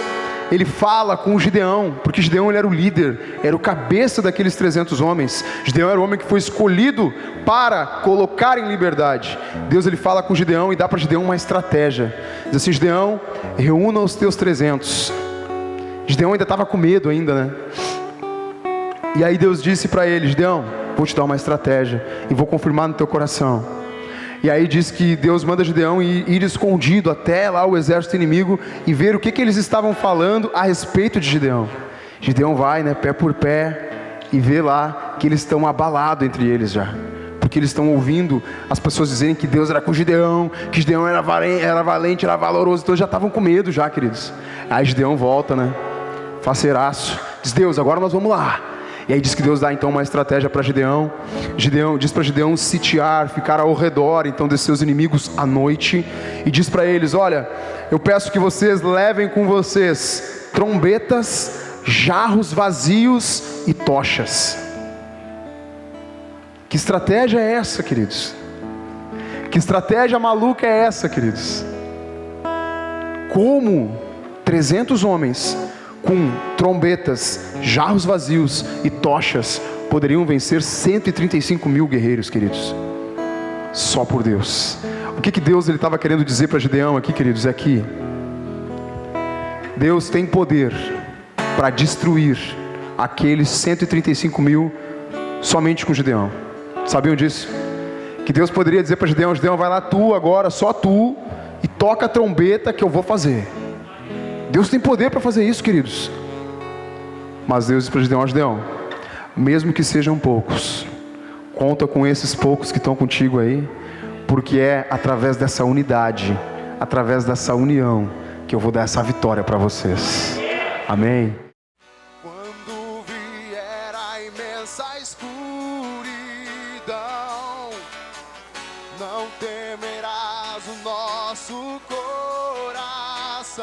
Ele fala com Gideão, porque Gideão ele era o líder, era o cabeça daqueles 300 homens. Gideão era o homem que foi escolhido para colocar em liberdade. Deus ele fala com Gideão e dá para Gideão uma estratégia. Diz assim, Gideão, reúna os teus 300. Gideão ainda estava com medo ainda, né? E aí Deus disse para ele, Gideão, vou te dar uma estratégia e vou confirmar no teu coração. E aí diz que Deus manda Gideão ir escondido até lá o exército inimigo e ver o que eles estavam falando a respeito de Gideão. Gideão vai, né, pé por pé, e vê lá que eles estão abalados entre eles já, porque eles estão ouvindo as pessoas dizerem que Deus era com Gideão, que Gideão era valente, era valoroso, então já estavam com medo já, queridos. Aí Gideão volta, né, faceiraço, diz, Deus, agora nós vamos lá. E aí diz que Deus dá então uma estratégia para Gideão. Gideão diz para Gideão sitiar, ficar ao redor então de seus inimigos à noite, e diz para eles, olha, eu peço que vocês levem com vocês trombetas, jarros vazios e tochas. Que estratégia é essa, queridos? Que estratégia maluca é essa, queridos? Como 300 homens com trombetas, jarros vazios e tochas poderiam vencer 135 mil guerreiros, queridos? Só por Deus. O que Deus estava querendo dizer para Gideão aqui, queridos? É que Deus tem poder para destruir aqueles 135 mil somente com Gideão. Sabiam disso? Que Deus poderia dizer para Gideão, Gideão, vai lá tu agora, só tu, e toca a trombeta que eu vou fazer. Deus tem poder para fazer isso, queridos. Mas Deus diz para Gideão, Gideão, mesmo que sejam poucos, conta com esses poucos que estão contigo aí, porque é através dessa unidade, através dessa união, que eu vou dar essa vitória para vocês. Amém. Quando vier a imensa escuridão, não temerás o nosso coração.